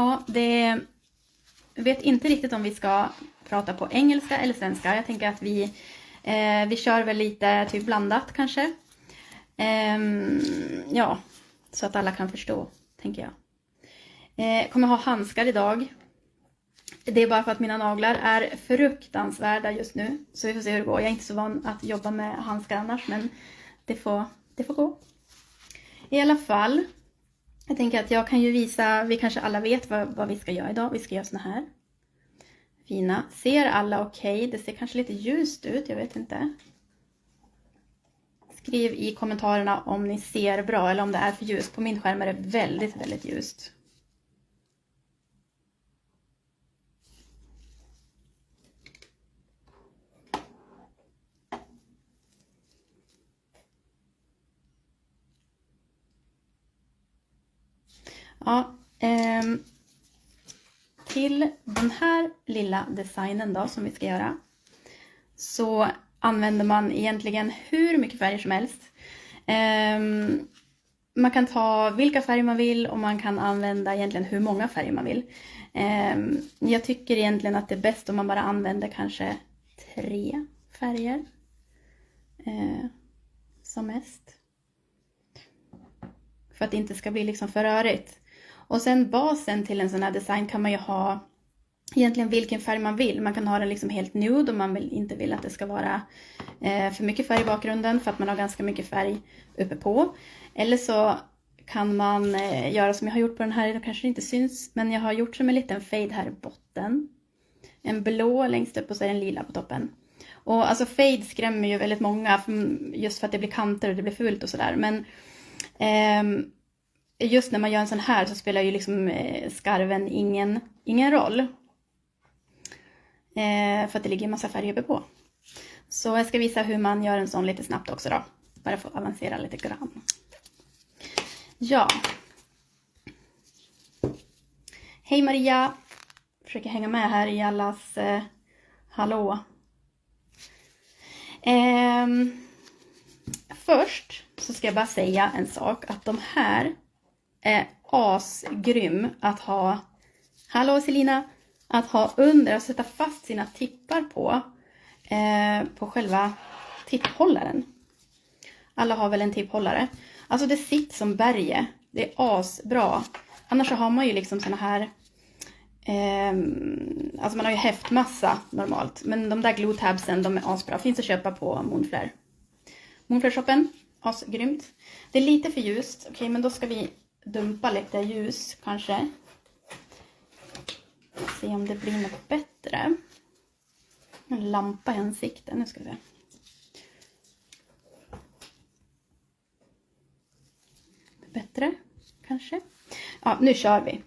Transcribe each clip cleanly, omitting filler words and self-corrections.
Ja, det vet inte riktigt om vi ska prata på engelska eller svenska. Jag tänker att vi kör väl lite typ blandat kanske. Ja, så att alla kan förstå, tänker jag. Kommer ha handskar idag. Det är bara för att mina naglar är fruktansvärda just nu. Så vi får se hur det går. Jag är inte så van att jobba med handskar annars, men det får gå. I alla fall, jag tänker att jag kan ju visa, vi kanske alla vet vad vi ska göra idag. Vi ska göra såna här. Fina. Ser alla okej? Det ser kanske lite ljust ut, jag vet inte. Skriv i kommentarerna om ni ser bra eller om det är för ljust. På min skärm är det väldigt, väldigt ljust. Ja, till den här lilla designen då som vi ska göra så använder man egentligen hur mycket färger som helst. Man kan ta vilka färger man vill och man kan använda egentligen hur många färger man vill. Jag tycker egentligen att det är bäst om man bara använder kanske 3 färger som mest. För att det inte ska bli liksom för rörigt. Och sen basen till en sån här design kan man ju ha egentligen vilken färg man vill. Man kan ha den liksom helt nude om man inte vill att det ska vara för mycket färg i bakgrunden. För att man har ganska mycket färg uppe på. Eller så kan man göra som jag har gjort på den här. Det kanske inte syns. Men jag har gjort som en liten fade här i botten. En blå längst upp och så är en lila på toppen. Och alltså fade skrämmer ju väldigt många. Just för att det blir kanter och det blir fult och sådär. Men just när man gör en sån här så spelar ju liksom skarven ingen roll. För att det ligger en massa färger uppe på. Så jag ska visa hur man gör en sån lite snabbt också då. Bara för att avancera lite grann. Ja. Hej Maria. Försöker hänga med här i allas hallå. Först så ska jag bara säga en sak. Att de här är asgrym att ha. Hallå Selina. Att ha under och sätta fast sina tippar på själva tipphållaren. Alla har väl en tipphållare. Alltså det sitter som berge. Det är asbra. Annars så har man ju liksom såna här. Alltså man har ju häftmassa normalt. Men de där glue tabsen, de är asbra. Finns att köpa på Moonflair. Moonflair-shoppen. Asgrymt. Det är lite för ljust. Okej, men då ska vi dumpa lite ljus kanske. Se om det blir något bättre. En lampa i ansiktet. Nu ska vi se. Bättre kanske. Ja, nu kör vi.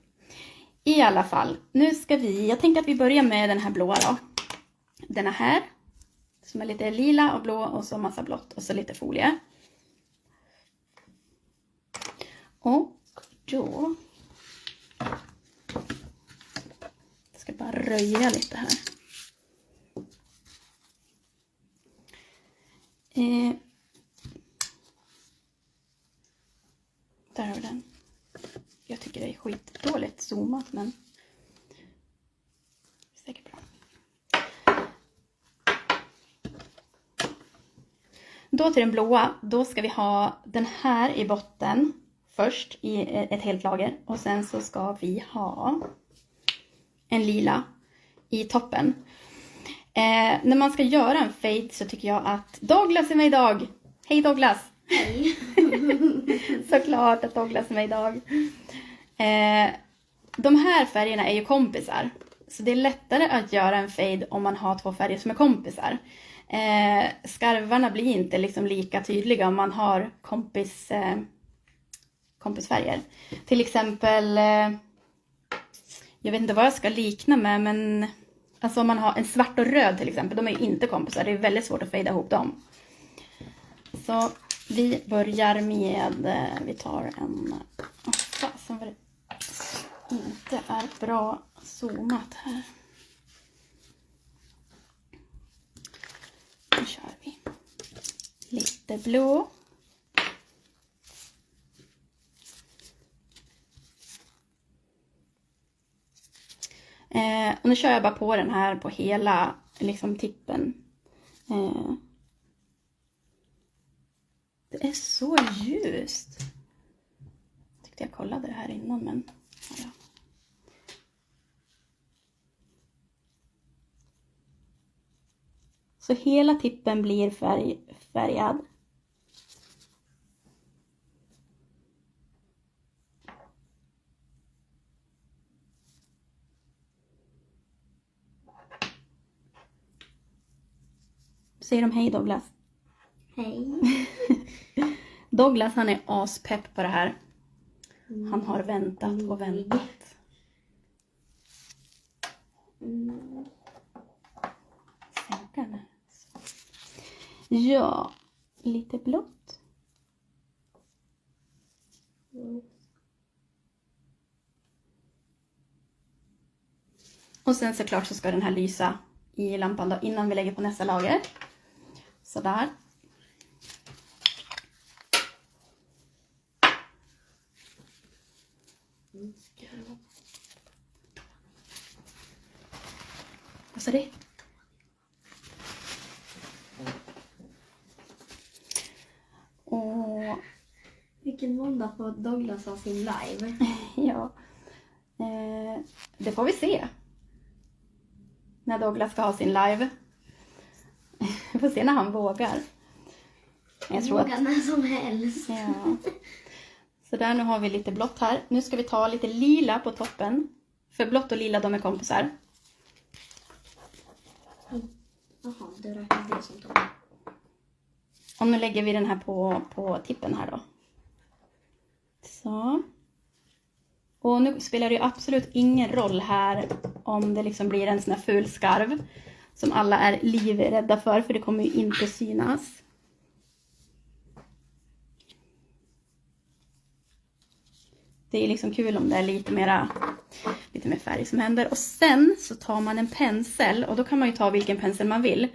I alla fall. Nu ska vi. Jag tänker att vi börjar med den här blåa då. Den här. Som är lite lila och blå och så massa blått. Och så lite folie. Och då. Jag ska bara röja lite här. Där har vi den. Jag tycker det är skitdåligt zoomat, men säkert bra. Då till den blåa, då ska vi ha den här i botten först i ett helt lager. Och sen så ska vi ha en lila i toppen. När man ska göra en fade så tycker jag att Douglas är med idag. Hej Douglas! Hej! Såklart att Douglas är med idag. De här färgerna är ju kompisar. Så det är lättare att göra en fade om man har 2 färger som är kompisar. Skarvarna blir inte liksom lika tydliga om man har kompisfärger. Till exempel, jag vet inte vad jag ska likna med, men alltså om man har en svart och röd till exempel, de är ju inte kompisar. Det är väldigt svårt att fejda ihop dem. Så vi börjar med, vi tar en, som väl inte är bra zoomat här. Nu kör vi lite blå. Och nu kör jag bara på den här på hela liksom tippen. Det är så ljust. Jag tyckte jag kollade det här innan, men ja. Så hela tippen blir färgad. Säger de hej Douglas? Hej. Douglas, han är aspepp på det här. Han har väntat och väntat. Sänka den. Ja, lite blått. Och sen såklart så ska den här lysa i lampan då, innan vi lägger på nästa lager. Sådär. Vad sa det? Och Vilken måndag får Douglas ha sin live? ja, det får vi se. När Douglas ska ha sin live. Vi får se när han vågar. Jag tror vågar när som helst. Ja. Så där, nu har vi lite blått här. Nu ska vi ta lite lila på toppen. För blått och lila, de är kompisar. Jaha, du räknar det som tom. Och nu lägger vi den här på tippen här då. Så. Och nu spelar det ju absolut ingen roll här om det liksom blir en sån här ful skarv. Som alla är livrädda för det kommer ju inte synas. Det är liksom kul om det är lite mer färg som händer. Och sen så tar man en pensel. Och då kan man ju ta vilken pensel man vill.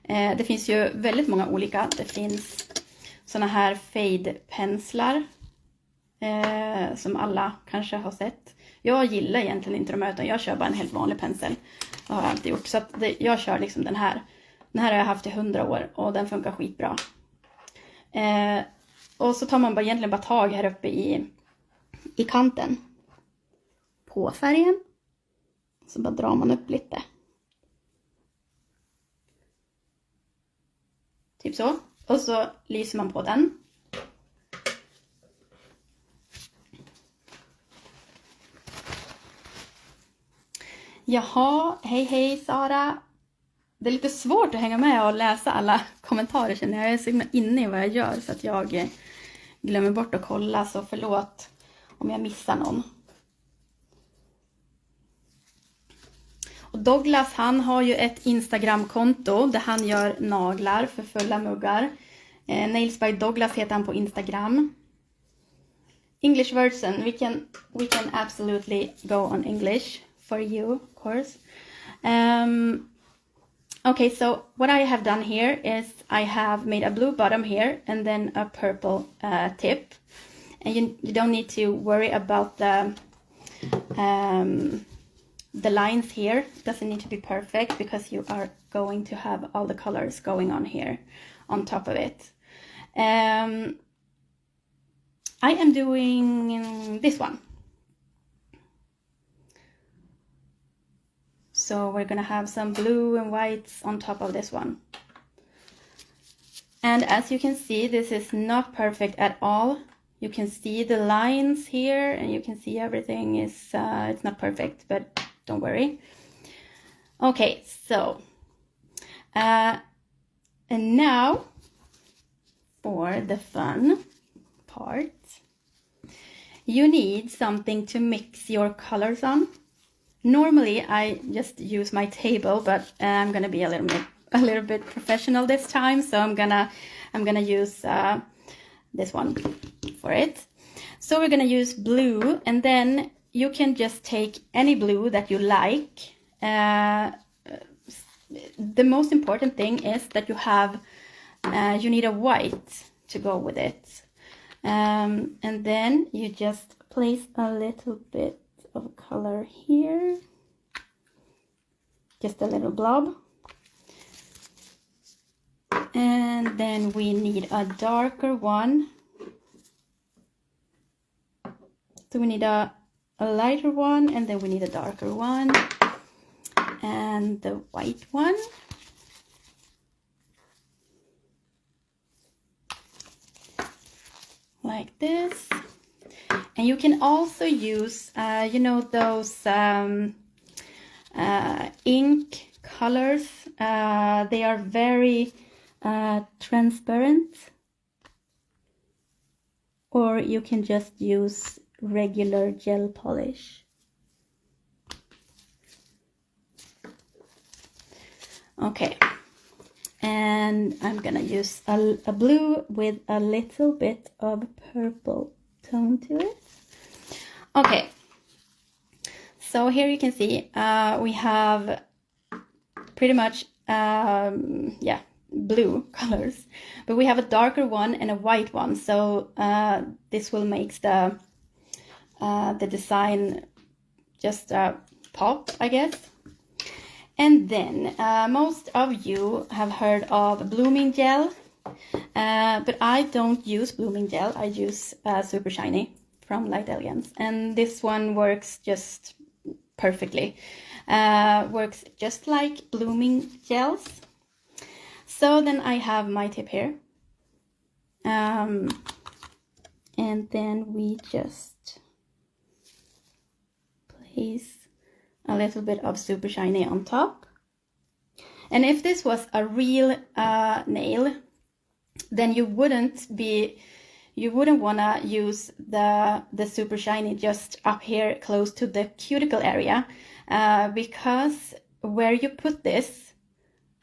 Det finns ju väldigt många olika. Det finns såna här fade-penslar. Som alla kanske har sett. Jag gillar egentligen inte de här, utan jag kör bara en helt vanlig pensel. Det har jag alltid gjort. Så att jag kör liksom den här. Den här har jag haft i 100 år. Och den funkar skitbra. Och så tar man egentligen bara tag här uppe i kanten på färgen. Så bara drar man upp lite. Typ så. Och så lyser man på den. Jaha, hej Sara. Det är lite svårt att hänga med och läsa alla kommentarer, känner jag. Jag är så inne i vad jag gör så att jag glömmer bort att kolla, så förlåt om jag missar någon. Och Douglas, han har ju ett Instagram-konto där han gör naglar för fulla muggar. Nails by Douglas heter han på Instagram. English version, we can absolutely go on English for you, of course. Okay, so what I have done here is I have made a blue bottom here and then a purple tip. And you don't need to worry about the lines here. It doesn't need to be perfect because you are going to have all the colors going on here on top of it. I am doing this one. So we're gonna have some blue and whites on top of this one. And as you can see, this is not perfect at all. You can see the lines here and you can see everything is, it's not perfect, but don't worry. Okay, so, and now for the fun part. You need something to mix your colors on. Normally I just use my table, but I'm gonna be a little bit professional this time, so I'm gonna use this one for it. So we're gonna use blue, and then you can just take any blue that you like. The most important thing is that you need a white to go with it. And then you just place a little bit of color here. just a little blob. And then we need a darker one. So we need a lighter one, and then we need a darker one. And the white one. Like this. And you can also use, you know, those ink colors. They are very transparent. Or you can just use regular gel polish. Okay. And I'm gonna use a blue with a little bit of purple tone to it. Okay, so here you can see we have pretty much yeah, blue colors, but we have a darker one and a white one, so this will make the design just pop, I guess. And then most of you have heard of blooming gel, but I don't use blooming gel. I use Super Shiny from Light Elegance, and this one works just perfectly. Works just like blooming gels. So then I have my tip here, and then we just place a little bit of Super Shiny on top. And if this was a real nail, then you wouldn't want to use the Super Shiny just up here close to the cuticle area, because where you put this,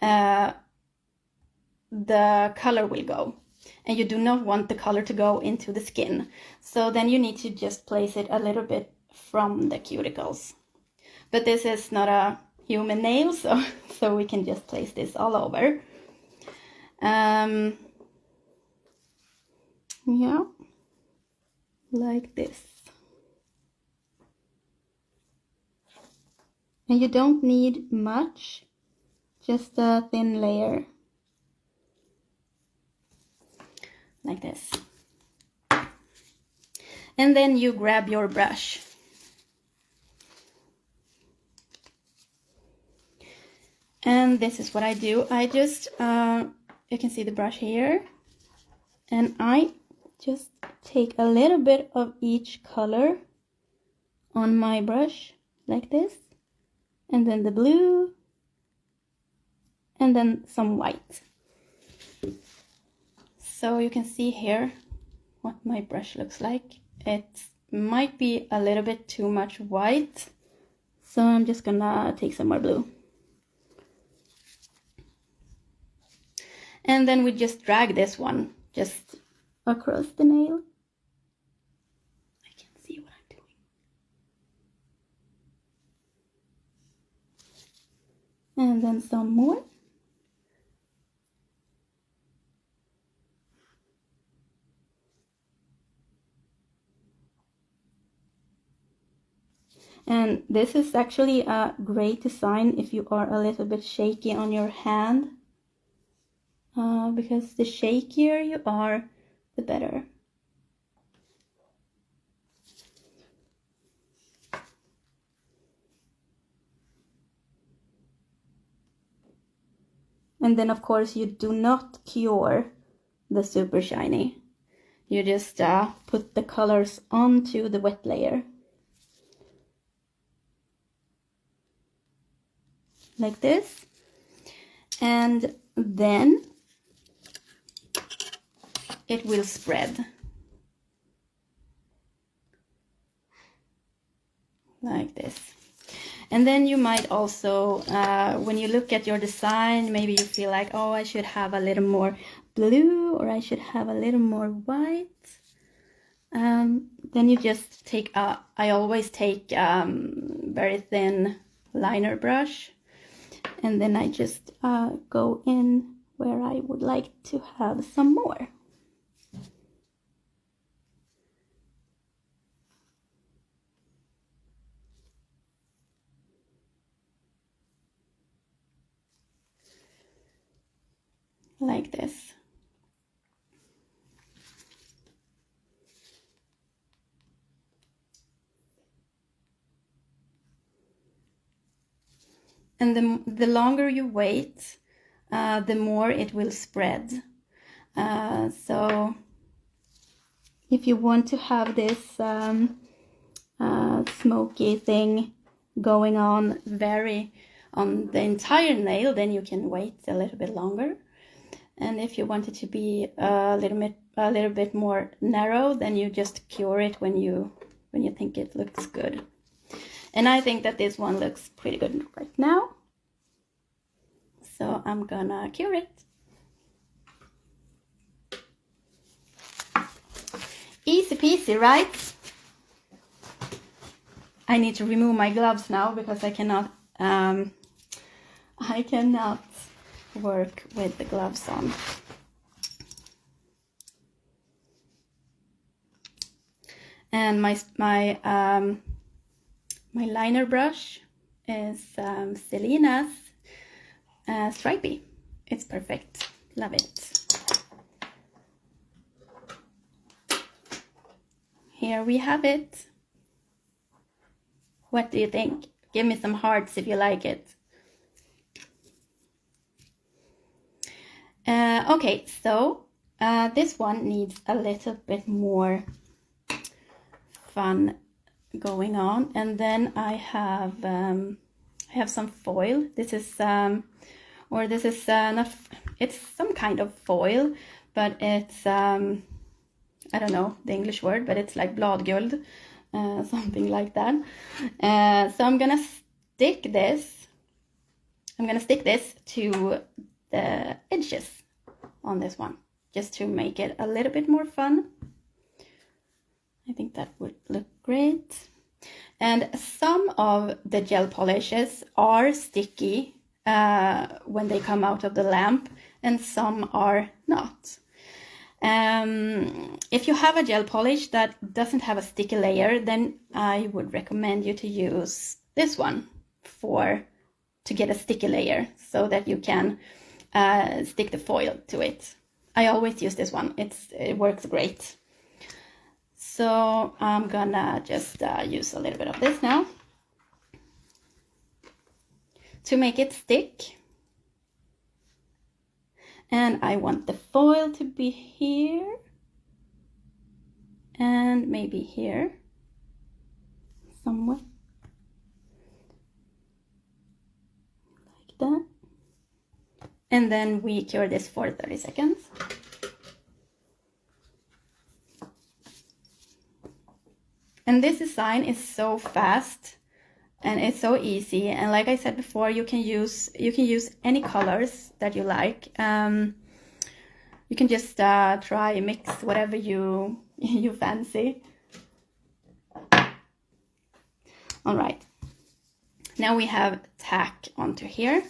the color will go, and you do not want the color to go into the skin. So then you need to just place it a little bit from the cuticles. But this is not a human nail, so we can just place this all over. Yeah, like this. And you don't need much, just a thin layer. Like this. And then you grab your brush. And this is what I do. I just, you can see the brush here. And I just take a little bit of each color on my brush, like this. And then the blue. And then some white. So you can see here what my brush looks like. It might be a little bit too much white. So I'm just gonna take some more blue. And then we just drag this one just across the nail. I can't see what I'm doing. And then some more. And this is actually a great design if you are a little bit shaky on your hand. Because the shakier you are, the better. And then of course you do not cure the Super Shiny. You just put the colors onto the wet layer. Like this. And then it will spread. Like this. And then you might also, when you look at your design, maybe you feel like, oh, I should have a little more blue, or I should have a little more white. Then you just take, I always take very thin liner brush. And then I just go in where I would like to have some more. like this. And the longer you wait, the more it will spread. So if you want to have this smoky thing going on the entire nail, then you can wait a little bit longer. And if you want it to be a little bit more narrow, then you just cure it when you think it looks good. And I think that this one looks pretty good right now. So I'm gonna cure it. Easy peasy, right? I need to remove my gloves now because I cannot work with the gloves on. And my liner brush is Selena's Stripey. It's perfect. Love it. Here we have it. What do you think? Give me some hearts if you like it. Okay, so this one needs a little bit more fun going on, and then I have some foil. This is not. It's some kind of foil, but it's I don't know the English word, but it's like bladguld, something like that. So I'm gonna stick this. I'm gonna stick this to the edges on this one, just to make it a little bit more fun. I think that would look great. And some of the gel polishes are sticky when they come out of the lamp, and some are not. If you have a gel polish that doesn't have a sticky layer, then I would recommend you to use this one to get a sticky layer so that you can stick the foil to it. I always use this one. It works great. So I'm gonna just use a little bit of this now to make it stick. And I want the foil to be here and maybe here somewhere, like that. And then we cure this for 30 seconds. And this design is so fast and it's so easy. And like I said before, you can use any colors that you like. You can just try mix whatever you fancy. All right. Now we have tack onto here,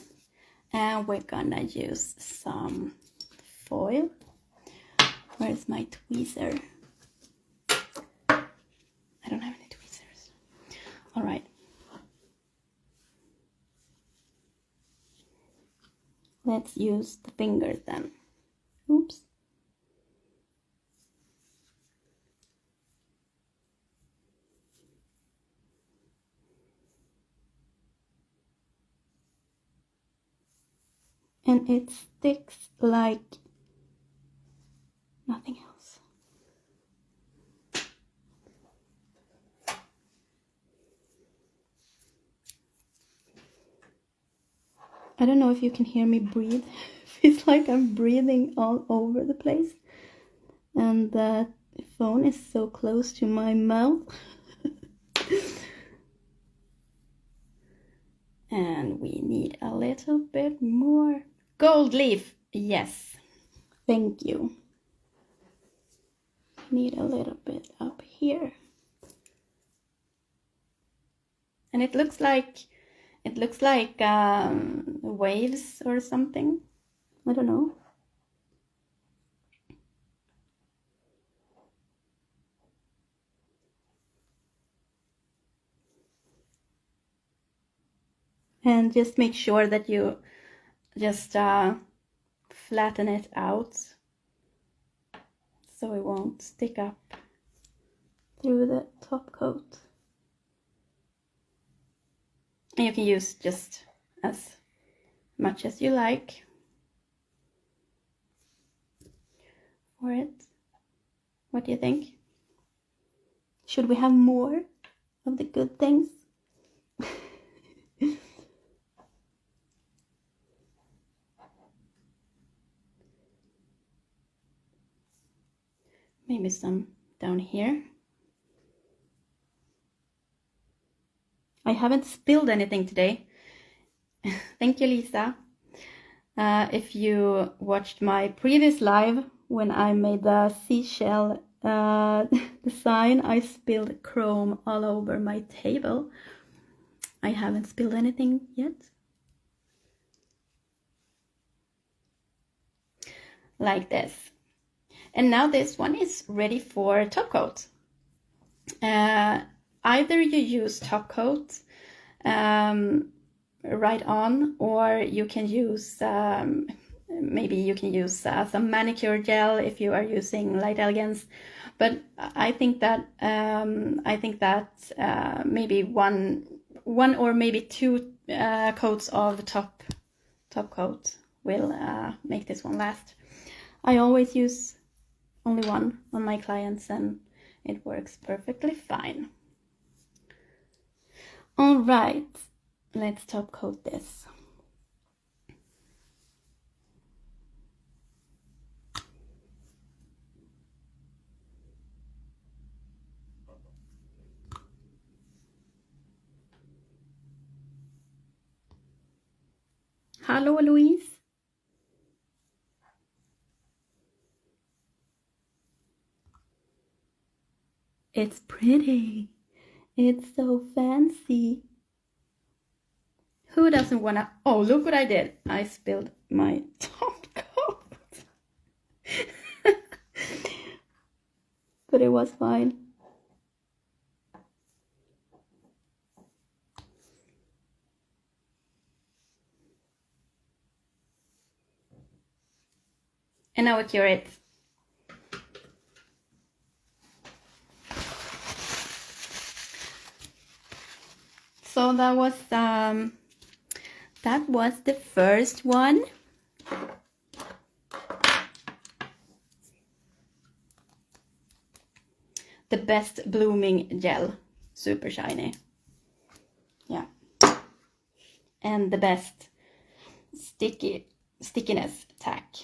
and we're gonna use some foil. Where's my tweezer? I don't have any tweezers. All right. Let's use the fingers then. Oops. And it sticks like nothing else. I don't know if you can hear me breathe. It's like I'm breathing all over the place. And the phone is so close to my mouth. And we need a little bit more gold leaf. Yes, thank you. Need a little bit up here. And it looks like waves or something. I don't know. And just make sure that you just flatten it out so it won't stick up through the top coat. And you can use just as much as you like for it. What do you think? Should we have more of the good things? Maybe some down here. I haven't spilled anything today. Thank you, Lisa. If you watched my previous live when I made the seashell design, I spilled chrome all over my table. I haven't spilled anything yet. Like this. And now this one is ready for top coat. Either you use top coat right on, or you can use maybe you can use some manicure gel if you are using Light Elegance. But I think that maybe one or maybe two coats of top coat will make this one last. I always use only one on my clients and it works perfectly fine. All right, let's top coat this. Hello, Louise. It's pretty. It's so fancy. Who doesn't wanna... Oh, look what I did. I spilled my top coat. But it was fine. And now we cure it. So that was the first one. The best blooming gel, super shiny. Yeah. And the best stickiness tack.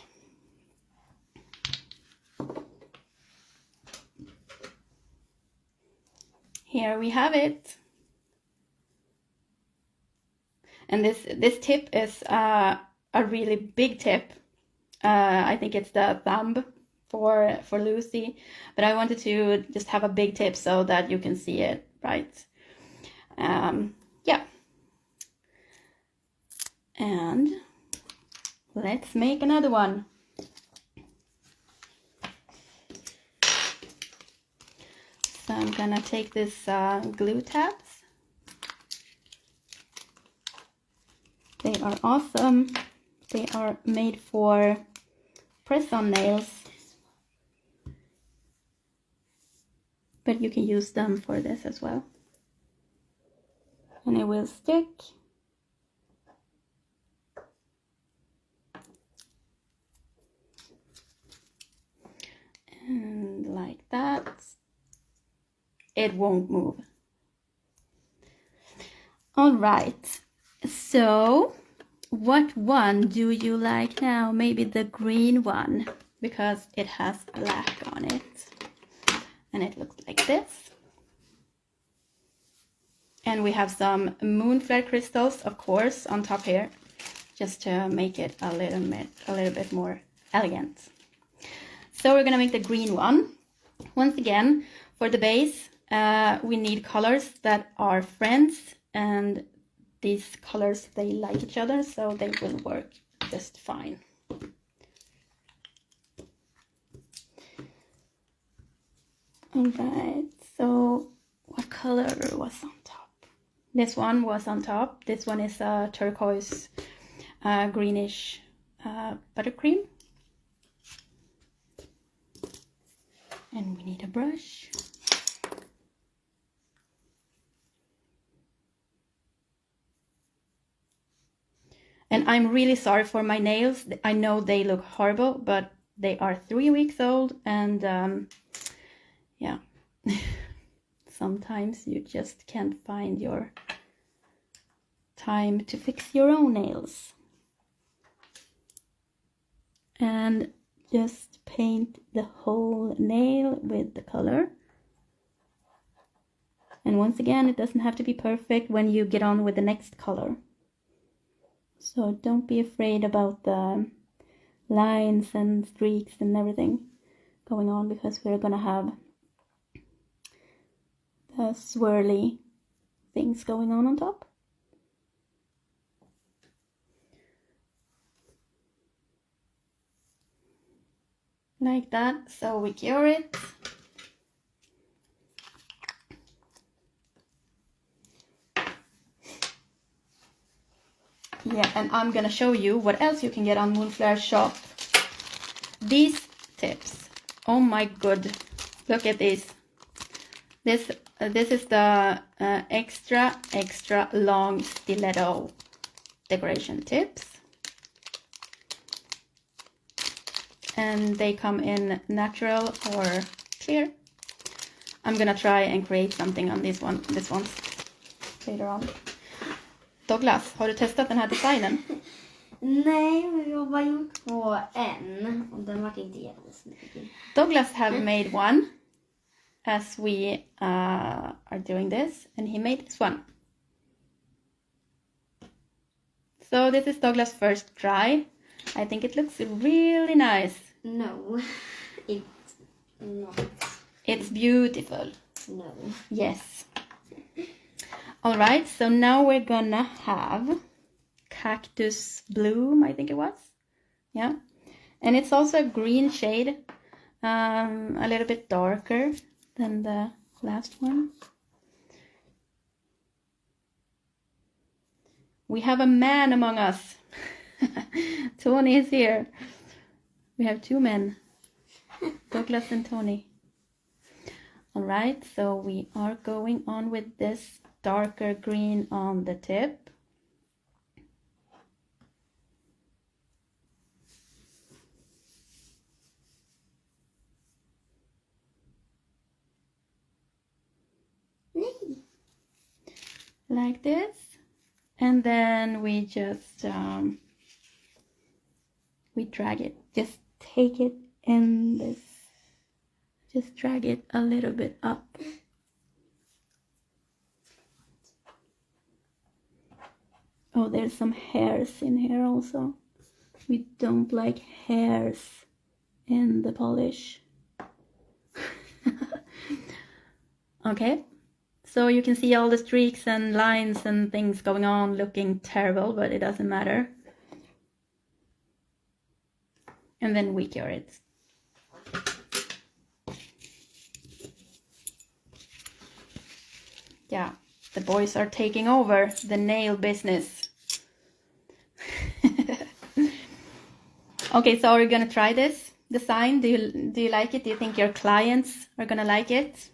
Here we have it. And this tip is a really big tip. I think it's the thumb for Lucy, but I wanted to just have a big tip so that you can see it right. Yeah. And let's make another one. So I'm gonna take this glue tabs. They are awesome. They are made for press-on nails. But you can use them for this as well. And it will stick. And like that. It won't move. All right. So, what one do you like now? Maybe the green one, because it has black on it. And it looks like this. And we have some Moonflair crystals, of course, on top here, just to make it a little bit more elegant. So we're gonna make the green one. Once again, for the base, we need colors that are friends, and these colors, they like each other, so they will work just fine. All right, so what color was on top? This one was on top. This one is a turquoise, greenish buttercream. And we need a brush. And I'm really sorry for my nails. I know they look horrible, but they are 3 weeks old, and yeah, sometimes you just can't find your time to fix your own nails. And just paint the whole nail with the color. And once again, it doesn't have to be perfect when you get on with the next color. So don't be afraid about the lines and streaks and everything going on, because we're gonna have the swirly things going on top. Like that. So we cure it. Yeah, and I'm gonna show you what else you can get on Moonflair shop. These tips. Oh my god, look at this. This is the extra long stiletto decoration tips. And they come in natural or clear. I'm gonna try and create something on this one later on. Douglas, har du testat den här designen? Nej, men jag har bara gjort på en. Och den var inte jättesnygg. Douglas have made one as we are doing this, and he made this one. So this is Douglas' first try. I think it looks really nice. No, it's not. It's beautiful. No. Yes. Alright, so now we're gonna have Cactus Bloom, I think it was. Yeah. And it's also a green shade, a little bit darker than the last one. We have a man among us. Tony is here. We have 2 men, Douglas and Tony. Alright, so we are going on with this darker green on the tip. Like this. And then we just we drag it. Just take it in this. Just drag it a little bit up. Oh, there's some hairs in here also. We don't like hairs in the polish. Okay, so you can see all the streaks and lines and things going on, looking terrible, but it doesn't matter. And then we cure it. Yeah, the boys are taking over the nail business. Okay, so are you gonna try this design? Do you like it? Do you think your clients are gonna like it?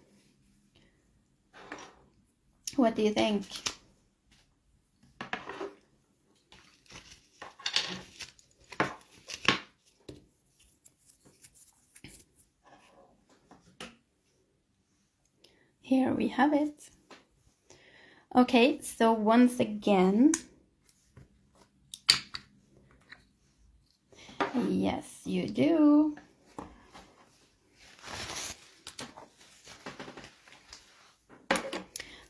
What do you think? Here we have it. Okay, so once again, yes, you do.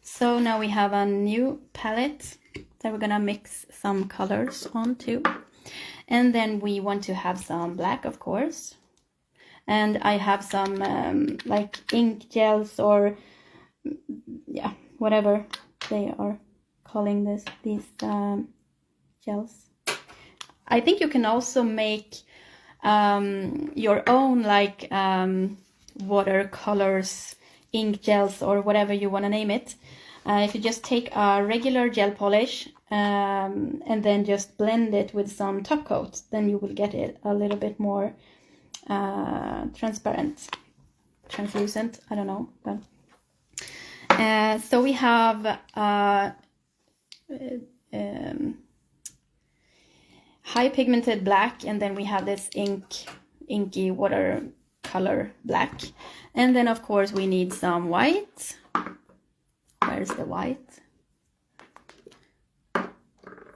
So now we have a new palette that we're gonna mix some colors onto. And then we want to have some black, of course. And I have some like ink gels, or yeah, whatever they are calling these gels. I think you can also make your own like watercolors, ink gels, or whatever you want to name it. If you just take a regular gel polish, and then just blend it with some top coat, then you will get it a little bit more translucent, I don't know, but so we have high pigmented black, and then we have this inky watercolor black, and then of course we need some white. Where's the white?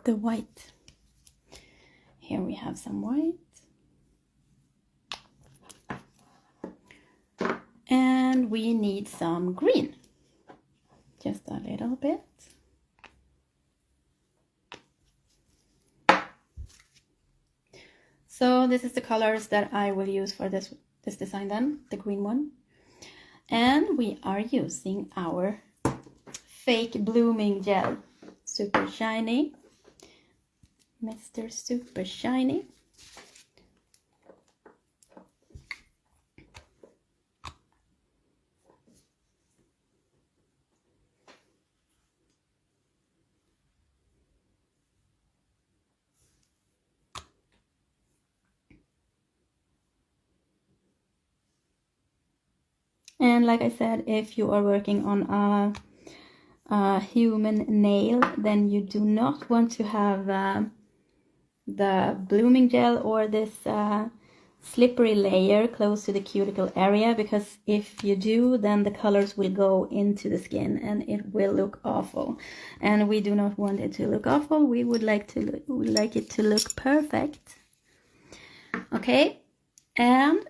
The white. Here we have some white. And we need some green. Just a little bit. So this is the colors that I will use for this design then, the green one. And we are using our fake blooming gel, super shiny, Mr. Super Shiny. And like I said, if you are working on a human nail, then you do not want to have the blooming gel or this slippery layer close to the cuticle area, because if you do, then the colors will go into the skin and it will look awful. And we do not want it to look awful. We would like it to look perfect. Okay, and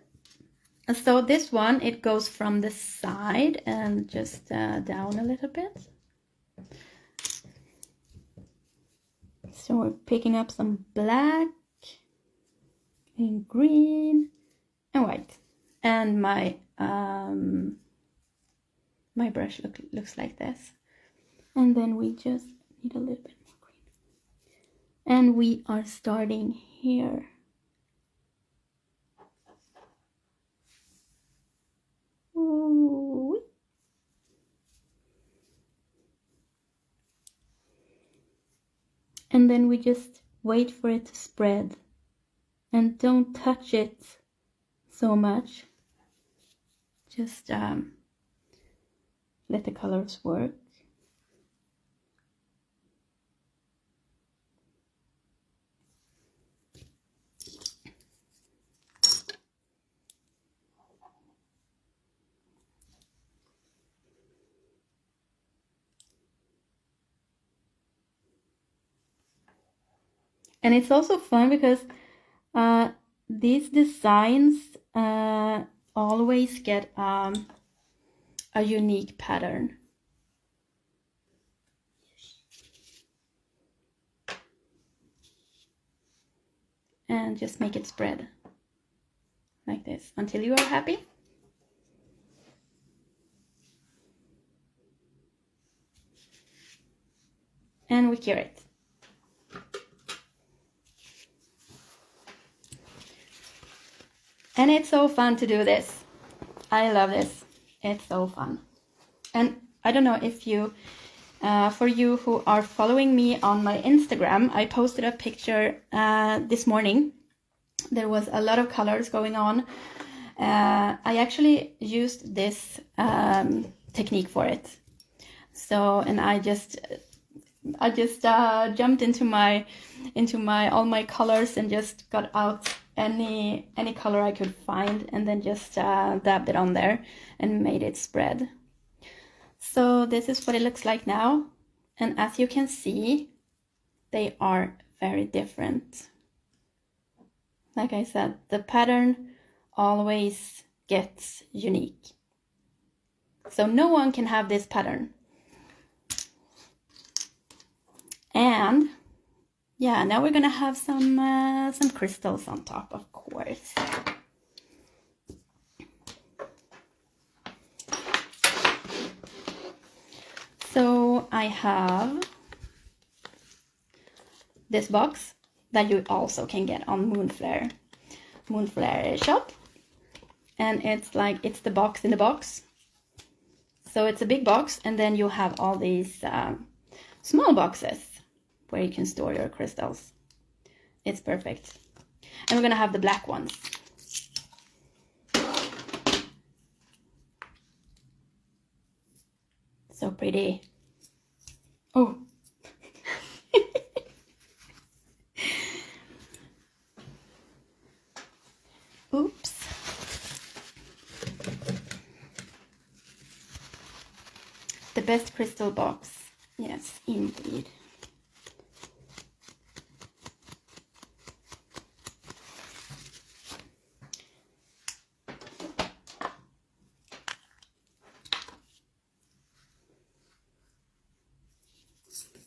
so this one, it goes from the side and just down a little bit. So we're picking up some black and green and white. And my my brush looks like this. And then we just need a little bit more green. And we are starting here. Ooh. And then we just wait for it to spread, and don't touch it so much. Just let the colors work. And it's also fun because these designs always get a unique pattern. And just make it spread like this until you are happy. And we cure it. And it's so fun to do this. I love this. It's so fun. And I don't know if you, for you who are following me on my Instagram, I posted a picture this morning. There was a lot of colors going on. I actually used this technique for it. So, and I just jumped into my all my colors and just got out any color I could find, and then just dabbed it on there and made it spread. So this is what it looks like now, and as you can see, they are very different. Like I said, the pattern always gets unique, so no one can have this pattern. And yeah, now we're gonna have some crystals on top, of course. So I have this box that you also can get on Moonflair shop, and it's the box in the box. So it's a big box, and then you have all these small boxes where you can store your crystals. It's perfect. And we're gonna have the black ones. So pretty. Oh. Oops. The best crystal box. Yes, indeed.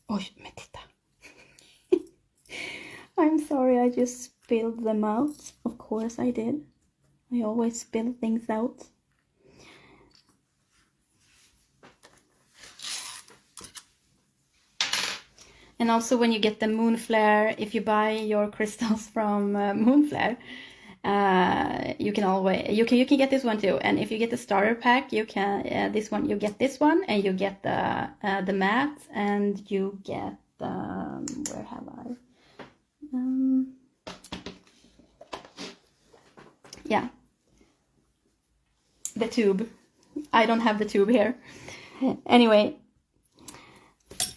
Oj, men titta. I'm sorry, I just spilled them out. Of course I did. I always spill things out. And also when you get the Moonflair, if you buy your crystals from Moonflair, you can get this one too. And if you get the starter pack, you can you get this one, and you get the mat, and you get where have I? Yeah, the tube. I don't have the tube here. Anyway,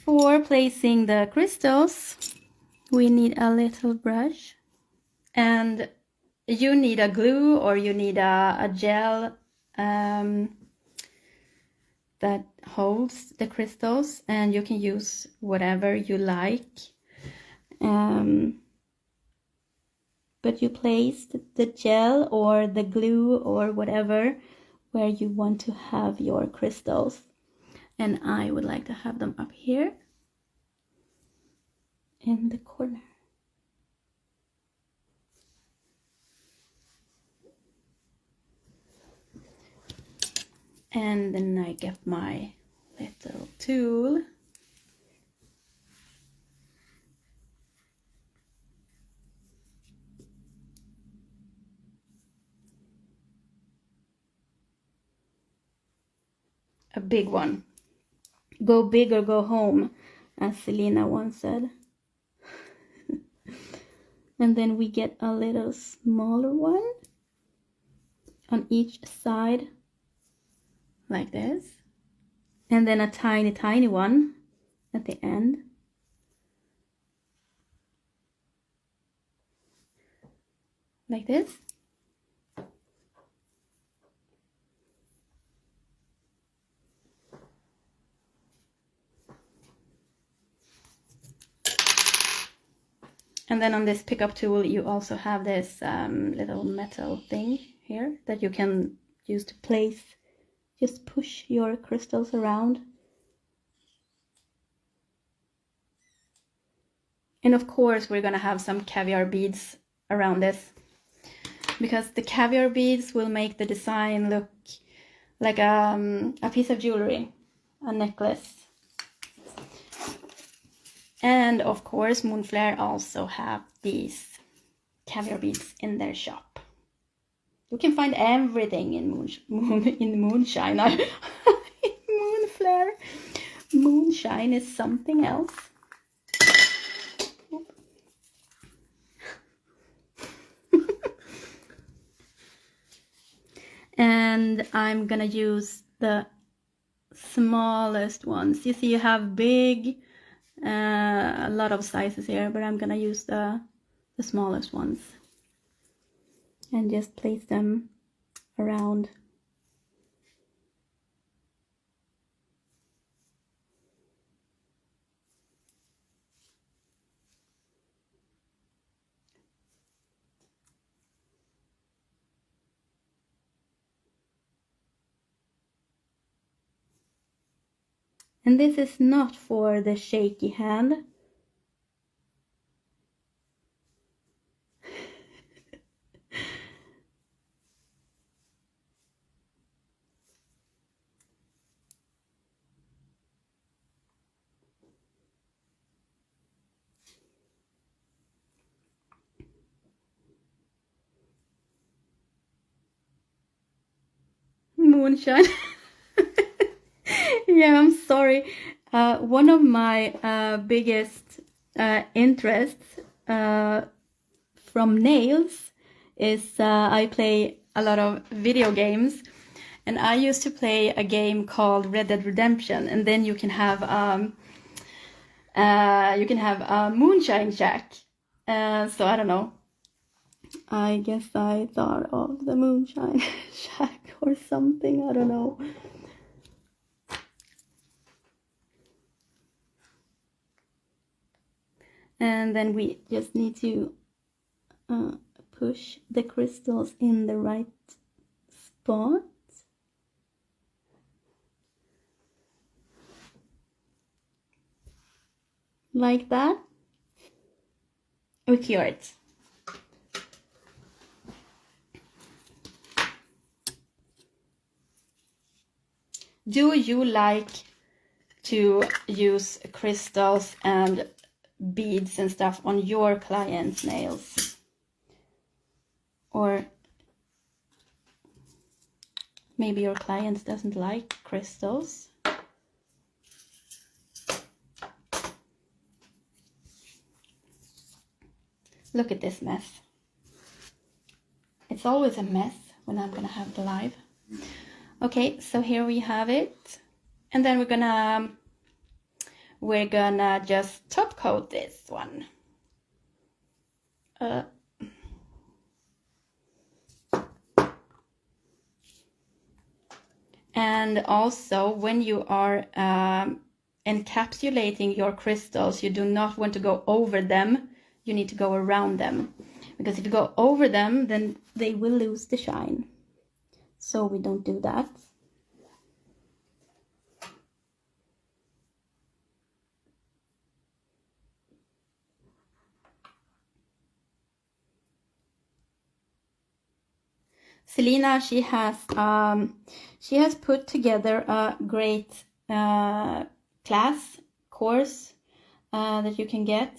for placing the crystals, we need a little brush, and you need a glue, or you need a gel that holds the crystals, and you can use whatever you like. But you place the gel or the glue or whatever where you want to have your crystals. And I would like to have them up here in the corner. And then I get my little tool. A big one. Go big or go home, as Selena once said. And then we get a little smaller one on each side, like this. And then a tiny, tiny one at the end. Like this. And then on this pickup tool, you also have this little metal thing here that you can use to place, just push your crystals around. And of course, we're gonna have some caviar beads around this, because the caviar beads will make the design look like a piece of jewelry, a necklace. And of course, Moonflair also have these caviar beads in their shop. You can find everything in Moonshine. Moonflair. Moonshine is something else. And I'm gonna use the smallest ones. You see, you have big, a lot of sizes here, but I'm gonna use the smallest ones and just place them around. And this is not for the shaky hand. Moonshine. Yeah, I'm sorry. One of my biggest interests from nails is I play a lot of video games, and I used to play a game called Red Dead Redemption, and then you can have a moonshine shack. So I don't know. I guess I thought of the moonshine shack or something. I don't know. And then we just need to push the crystals in the right spot. Like that. We cure it. Do you like to use crystals and beads and stuff on your clients' nails? Or maybe your client doesn't like crystals? Look at this mess. It's always a mess when I'm gonna have the live. Okay, so here we have it. And then we're gonna just top coat this one. And also, when you are encapsulating your crystals, you do not want to go over them. You need to go around them. Because if you go over them, then they will lose the shine. So we don't do that. Selena, she has put together a great class course that you can get,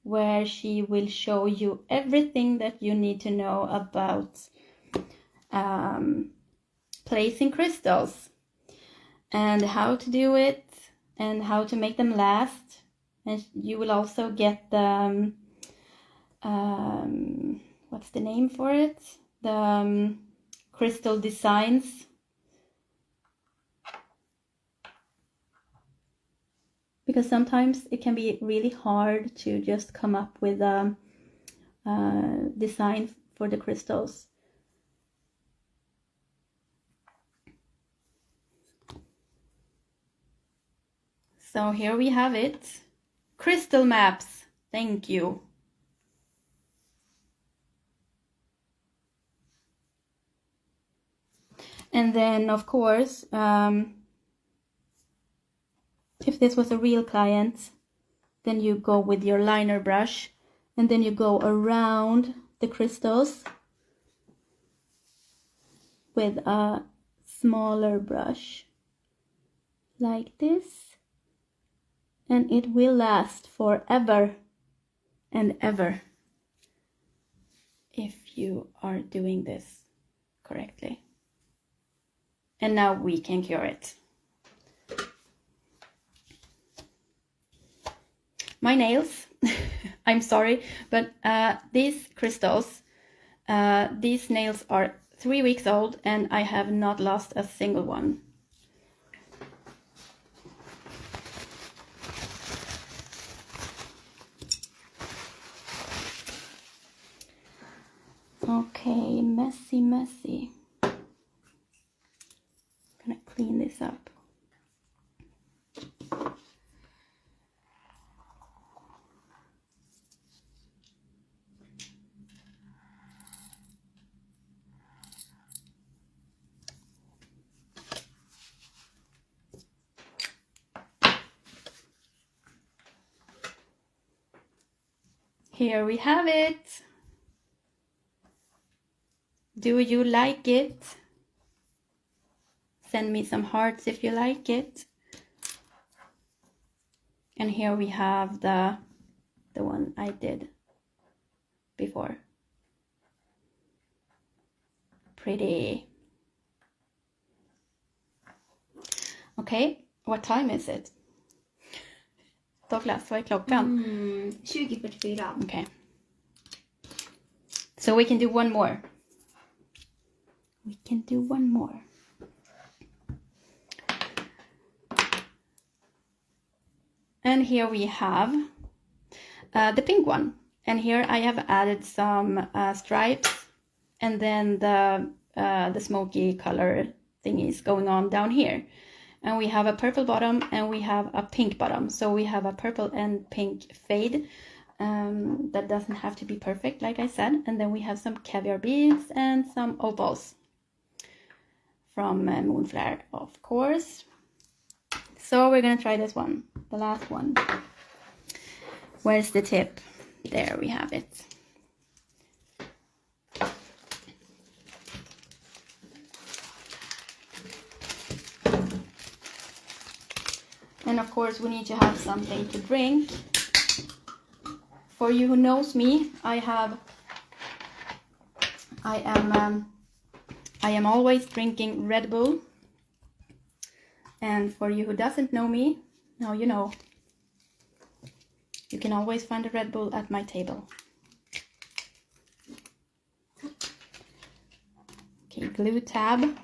where she will show you everything that you need to know about placing crystals and how to do it and how to make them last. And you will also get the what's the name for it? The crystal designs. Because sometimes it can be really hard to just come up with a design for the crystals. So here we have it. Crystal maps. Thank you. And then, of course, if this was a real client, then you go with your liner brush and then you go around the crystals with a smaller brush like this, and it will last forever and ever if you are doing this correctly. And now we can cure it. My nails, I'm sorry, but these crystals, these nails are 3 weeks old and I have not lost a single one. Okay, messy. I'm gonna clean this up. Here we have it. Do you like it? Send me some hearts if you like it. And here we have the one I did before. Pretty. Okay, what time is it? Douglas, vad är klockan? 20:44. Okay. So we can do one more. We can do one more. And here we have the pink one. And here I have added some stripes, and then the smoky color thingies going on down here. And we have a purple bottom and we have a pink bottom. So we have a purple and pink fade. That doesn't have to be perfect, like I said. And then we have some caviar beads and some opals from Moonflair, of course. So we're gonna try this one, the last one. Where's the tip? There we have it. And of course we need to have something to drink. For you who knows me, I am always drinking Red Bull. And for you who doesn't know me, now you know. You can always find a Red Bull at my table. Okay, glue tab.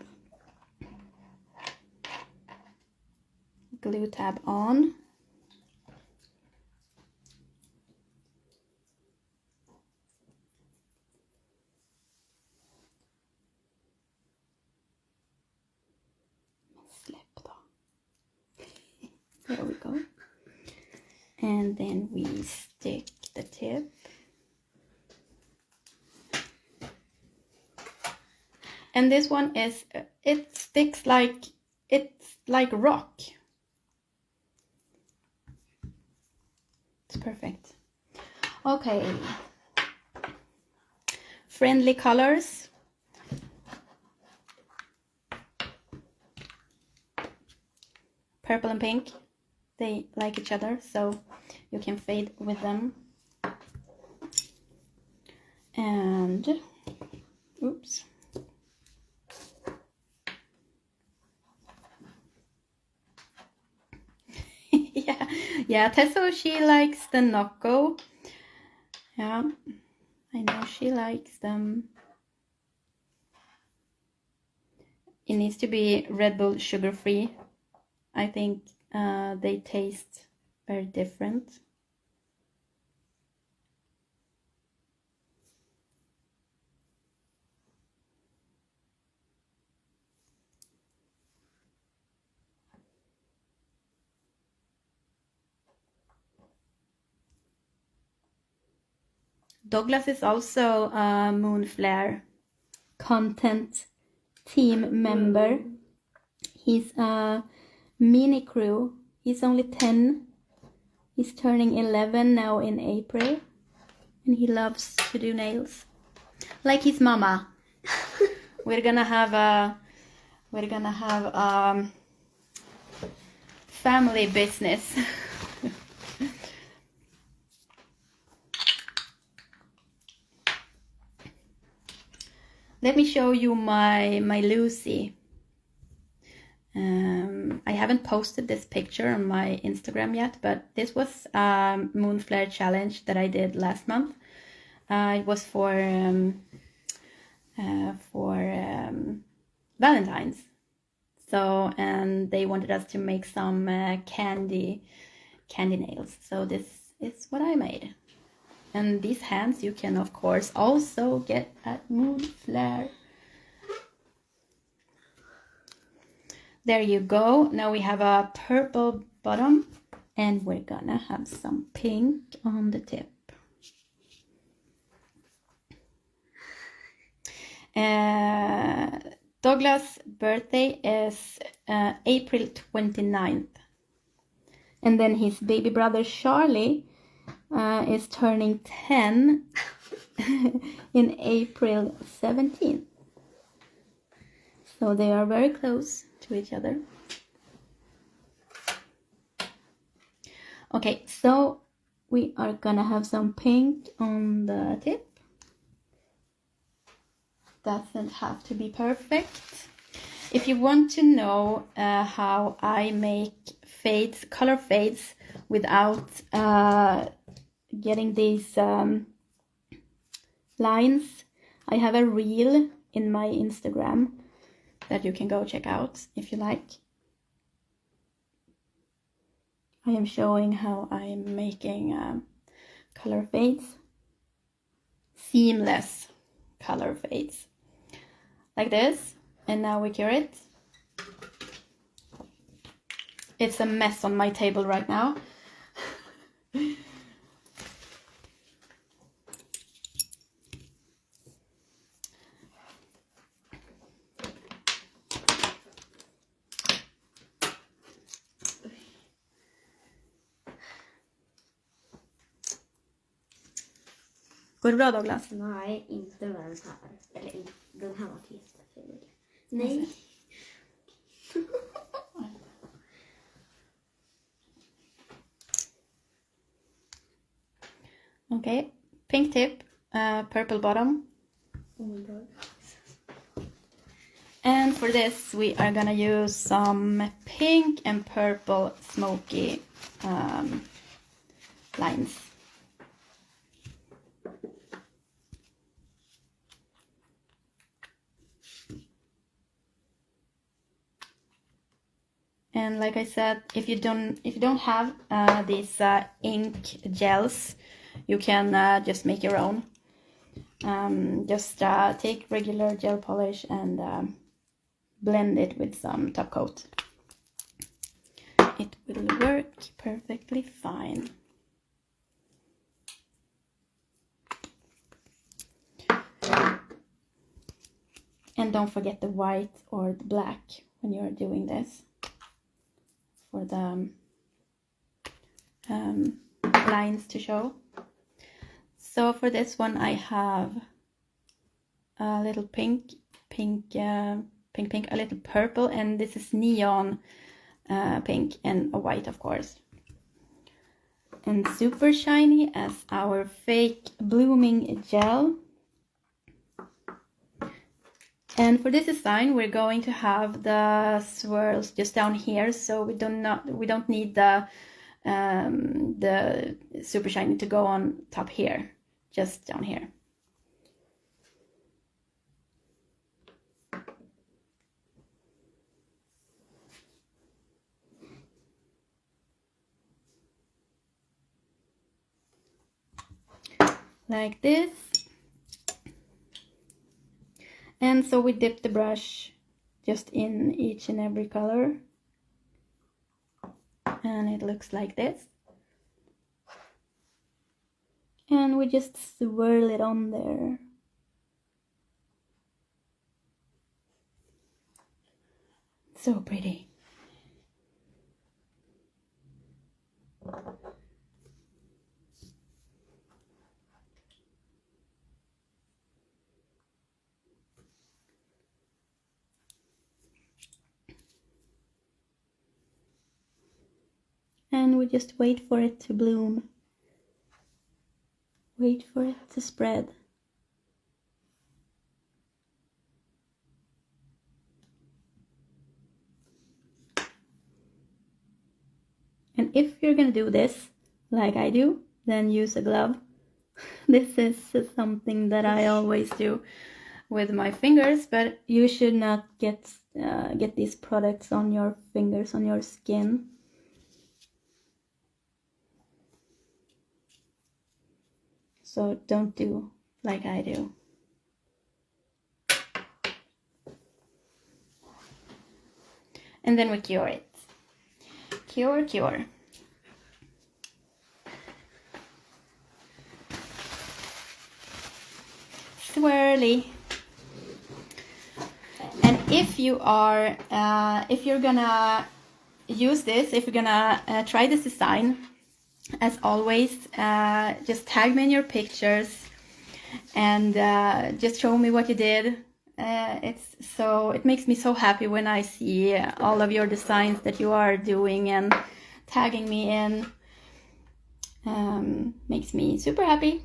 Glue tab on. There we go. And then we stick the tip. And this one is, it sticks like, it's like rock. It's perfect. Okay. Friendly colors. Purple and pink. They like each other, so you can fade with them. And, oops. yeah, Tesso, she likes the Nocco. Yeah, I know she likes them. It needs to be Red Bull sugar-free. I think they taste very different. Douglas is also a Moonflair content team member. He's a mini crew. He's only 10. He's turning 11 now in April. And he loves to do nails. Like his mama. We're gonna have a family business. Let me show you my Lucy. I haven't posted this picture on my Instagram yet, but this was a Moonflair challenge that I did last month. It was for Valentine's. So, and they wanted us to make some candy nails. So this is what I made. And these hands you can of course also get at Moonflair. There you go. Now we have a purple bottom and we're gonna have some pink on the tip. Douglas' birthday is April 29th. And then his baby brother Charlie is turning 10 in April 17th. So they are very close to each other. Okay, so we are gonna have some pink on the tip. Doesn't have to be perfect. If you want to know how I make fades, color fades without getting these lines. I have a reel in my Instagram that you can go check out if you like. I am showing how I'm making color fades, seamless color fades, like this. And now we cure it. It's a mess on my table right now. Går det bra, Douglas? Nej, inte med den här. Eller den här var jätteful. Nej. Okay, pink tip, purple bottom. Oh my god. And for this we are gonna use some pink and purple smoky lines. And like I said, if you don't have these ink gels, you can just make your own. Just take regular gel polish and blend it with some top coat. It will work perfectly fine. And don't forget the white or the black when you're doing this, for the lines to show. So for this one I have a little pink, a little purple, and this is neon pink, and a white of course. And super shiny as our fake blooming gel. And for this design we're going to have the swirls just down here, so we don't need the super shiny to go on top here, just down here. Like this. And so we dip the brush just in each and every color. And it looks like this. And we just swirl it on there. So pretty. And we just wait for it to bloom. Wait for it to spread. And if you're gonna do this, like I do, then use a glove. This is something that I always do with my fingers, but you should not get these products on your fingers, on your skin. So don't do like I do. And then we cure it. Cure, cure. Swirly. And if you are, if you're gonna use this, if you're gonna try this design, as always, just tag me in your pictures and just show me what you did. It makes me so happy when I see all of your designs that you are doing and tagging me in. Makes me super happy.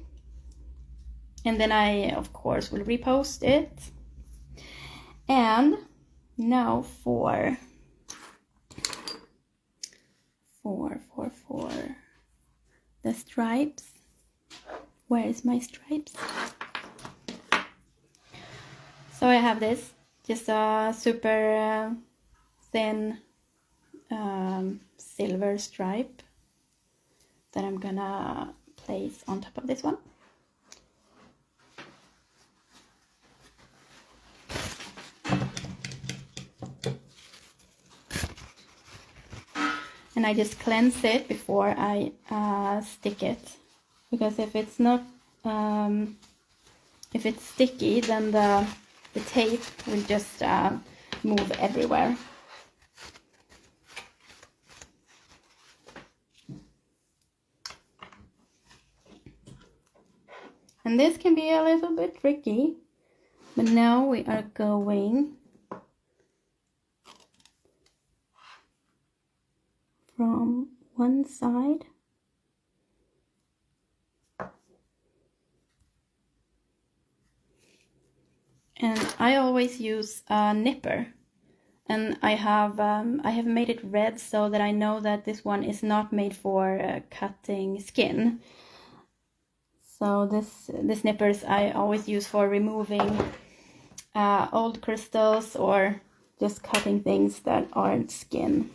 And then I, of course, will repost it. And now for for the stripes. Where is my stripes? So I have this, just a super thin silver stripe that I'm gonna place on top of this one. And I just cleanse it before I stick it, because if it's not, if it's sticky, then the tape will just move everywhere. And this can be a little bit tricky, but now we are going from one side and I always use a nipper, and I have made it red so that I know that this one is not made for cutting skin. So this nippers I always use for removing old crystals or just cutting things that aren't skin.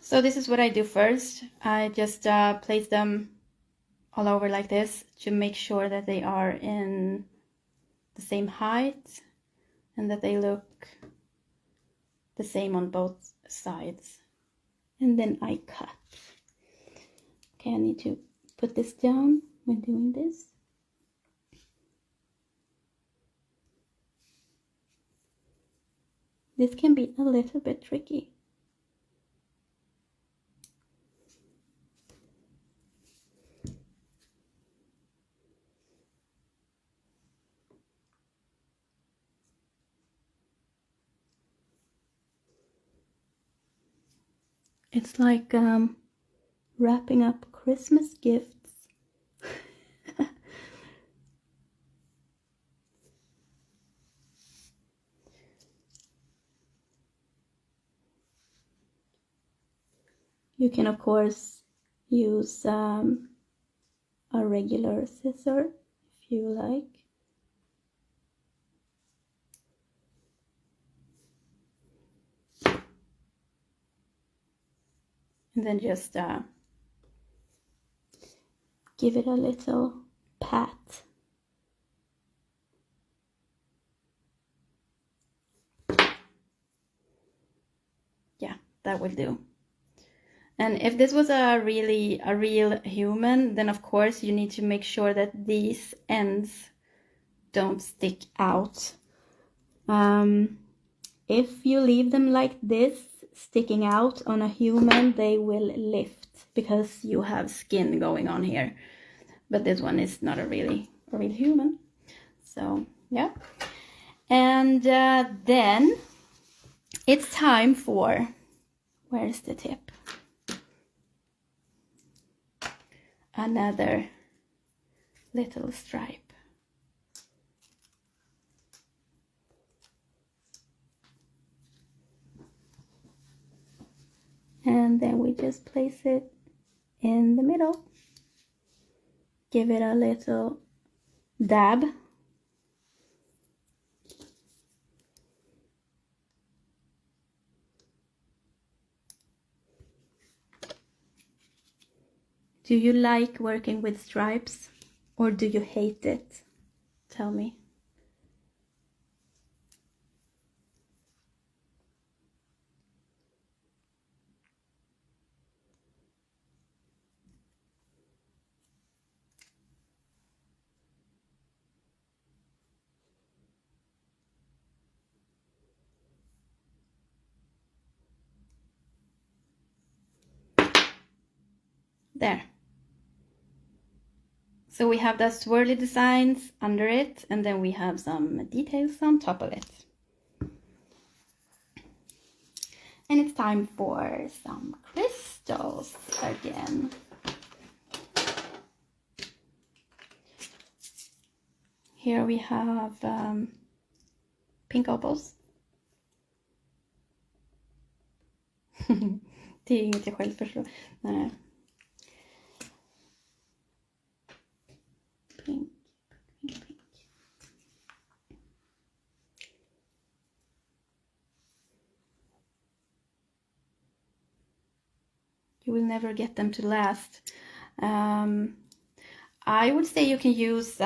So this is what I do first. I just place them all over like this to make sure that they are in the same height and that they look the same on both sides. And then I cut. Okay, I need to put this down when doing this. This can be a little bit tricky. It's like wrapping up Christmas gifts. You can of course use a regular scissor if you like. And then just give it a little pat. Yeah, that will do. And if this was a real human, then of course you need to make sure that these ends don't stick out. If you leave them like this, sticking out on a human, they will lift because you have skin going on here. But this one is not a real human. So yeah. And then it's time for, where's the tip? Another little stripe. And then we just place it in the middle. Give it a little dab. Do you like working with stripes or do you hate it? Tell me. There. So we have the swirly designs under it, and then we have some details on top of it. And it's time for some crystals again. Here we have pink opals. Det är inget jag själv förstår. Nej. Pink. You will never get them to last. I would say you can use,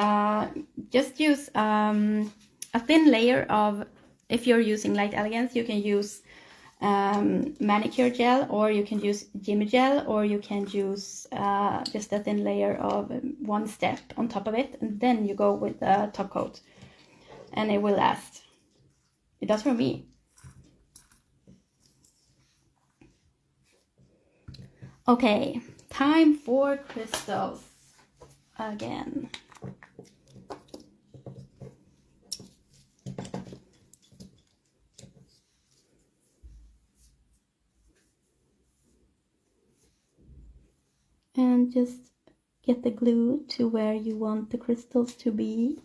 just use a thin layer of, if you're using Light Elegance, you can use manicure gel, or you can use Jimmy gel, or you can use just a thin layer of one step on top of it, and then you go with the top coat, and it will last. It does for me. Okay, time for crystals again. And just get the glue to where you want the crystals to be.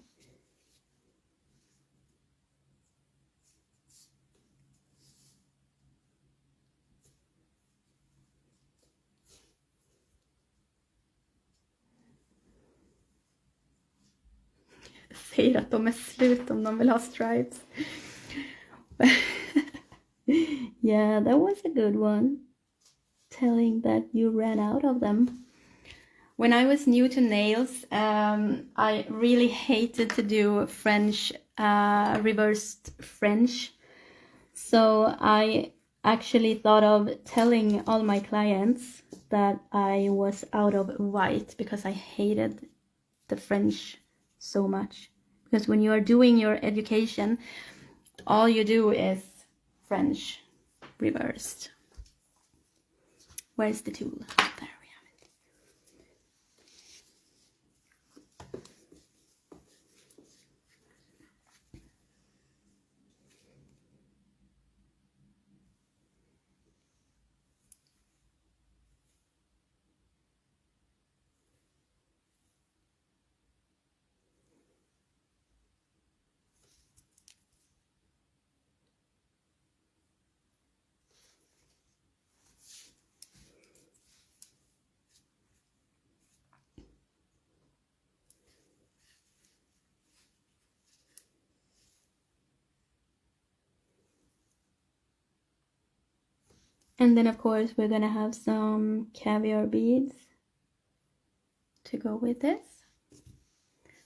Säger att de är slut om de vill ha stripes. Yeah, that was a good one. Telling that you ran out of them. When I was new to nails, I really hated to do French, reversed French. So I actually thought of telling all my clients that I was out of white because I hated the French so much. Because when you are doing your education, all you do is French reversed. Where's the tool? There we have it. And then of course we're gonna have some caviar beads to go with this.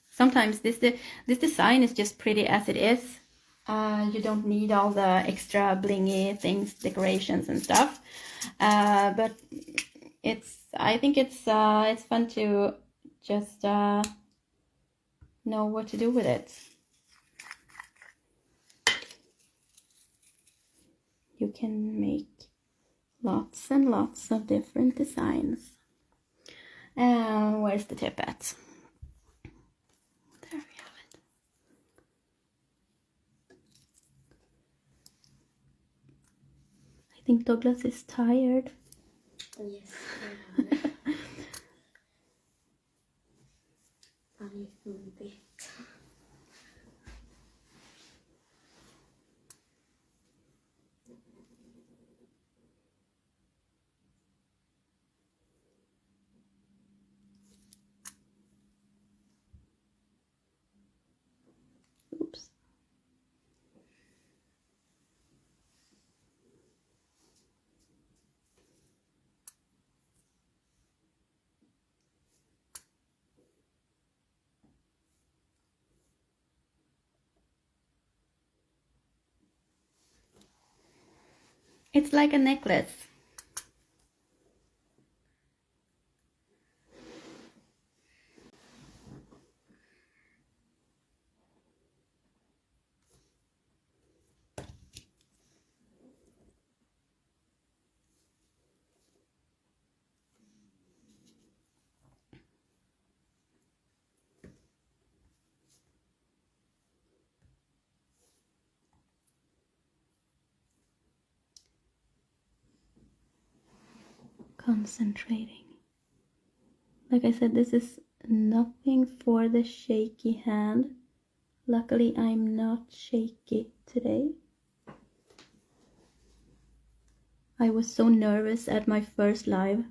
Sometimes this design is just pretty as it is. You don't need all the extra blingy things, decorations and stuff. But I think it's fun to just know what to do with it. You can make lots and lots of different designs. And where's the tip at? There we have it. I think Douglas is tired. Yes. A little bit. Oops. It's like a necklace. concentrating. Like I said, this is nothing for the shaky hand. Luckily, I'm not shaky today. I was so nervous at my first live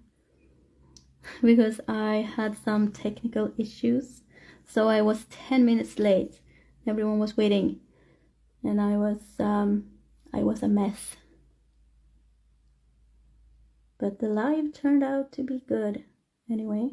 because I had some technical issues. So I was 10 minutes late. Everyone was waiting. And I was a mess. But the live turned out to be good anyway.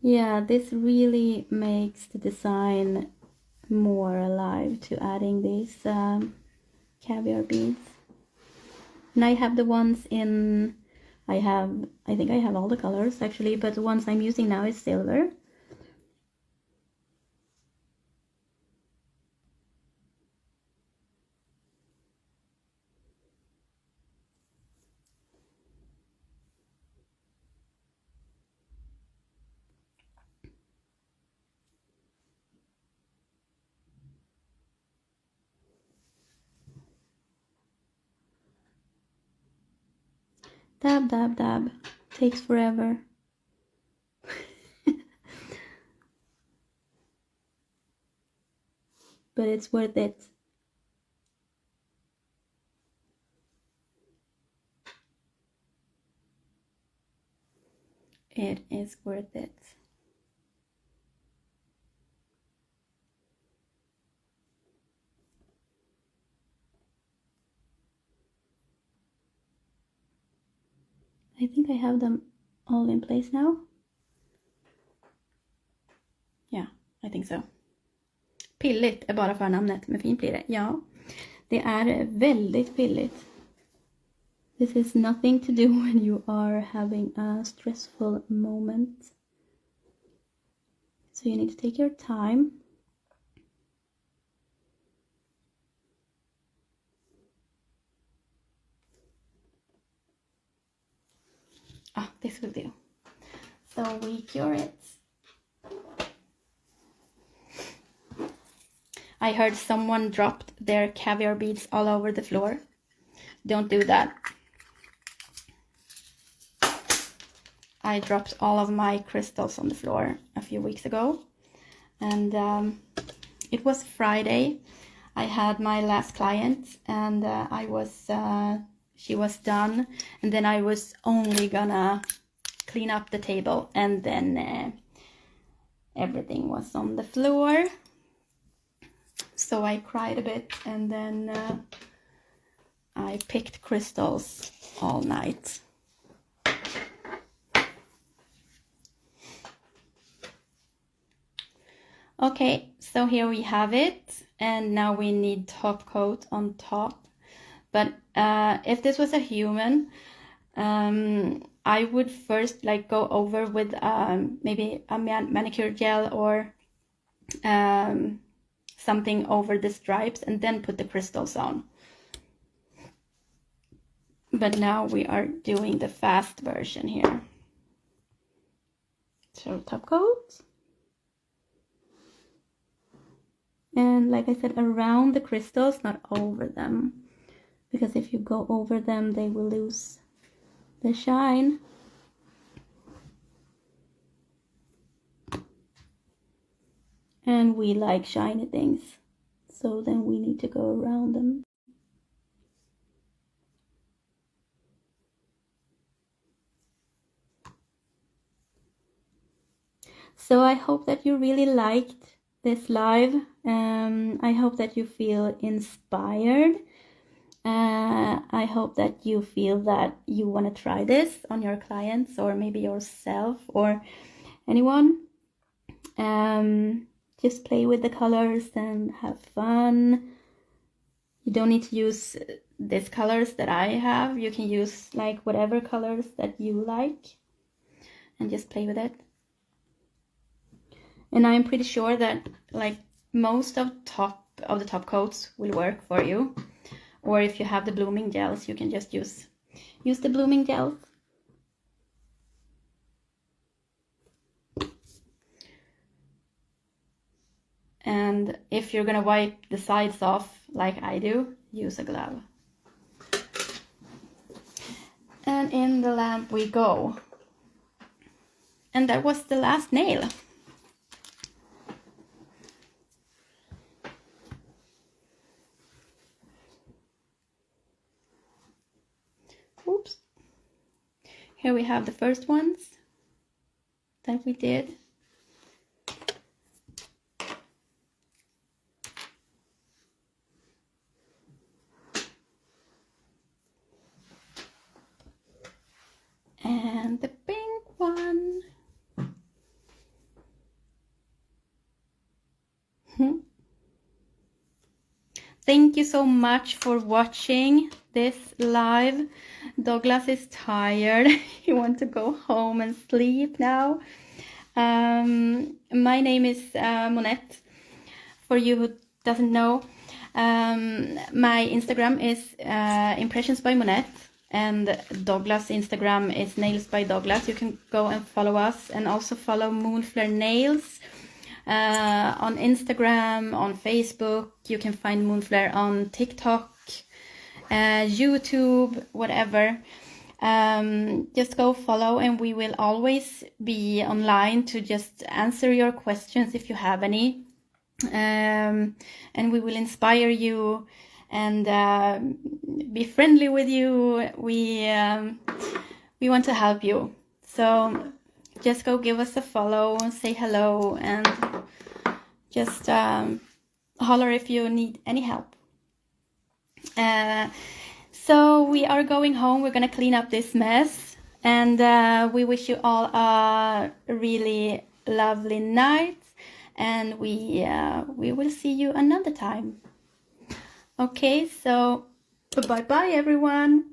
Yeah, this really makes the design more alive to adding these caviar beads. And I have the ones in, I think I have all the colors actually, but the ones I'm using now is silver. Dab, dab, dab. Takes forever. But it's worth it. It is worth it. I think I have them all in place now. Ja, I think so. Pilligt är bara förnamnet, men fint blir det. Ja, det är väldigt pilligt. This is nothing to do when you are having a stressful moment. So you need to take your time. This will do. So we cure it. I heard someone dropped their caviar beads all over the floor. Don't do that. I dropped all of my crystals on the floor a few weeks ago. And it was Friday. I had my last client and she was done. And then I was only gonna clean up the table, and then everything was on the floor. So I cried a bit, and then I picked crystals all night. Okay, so here we have it, and now we need top coat on top. But if this was a human, I would first go over with maybe a manicure gel or something over the stripes, and then put the crystals on. But now we are doing the fast version here. So top coat. And like I said, around the crystals, not over them. Because if you go over them, they will lose the shine. And we like shiny things. So then we need to go around them. So I hope that you really liked this live. I hope that you feel inspired. I hope that you feel that you want to try this on your clients or maybe yourself or anyone. just play with the colors and have fun. You don't need to use these colors that I have. You can use like whatever colors that you like and just play with it. And I'm pretty sure that like most of the top coats will work for you. Or if you have the blooming gels, you can just use the blooming gels. And if you're gonna wipe the sides off like I do, use a glove. And in the lamp we go. And that was the last nail. Oops. Here we have the first ones that we did. And the pink one. Thank you so much for watching this live. Douglas is tired. He wants to go home and sleep now. My name is Monette. For you who doesn't know, my Instagram is Impressions by Monette. And Douglas' Instagram is Nails by Douglas. You can go and follow us and also follow Moonflair Nails on Instagram, on Facebook. You can find Moonflair on TikTok, YouTube, whatever. Just go follow, and we will always be online to just answer your questions if you have any. And we will inspire you and be friendly with you. We want to help you, so just go give us a follow, say hello, and just holler if you need any help. So we are going home. We're gonna clean up this mess, and we wish you all a really lovely night, and we will see you another time. Okay, so bye-bye everyone.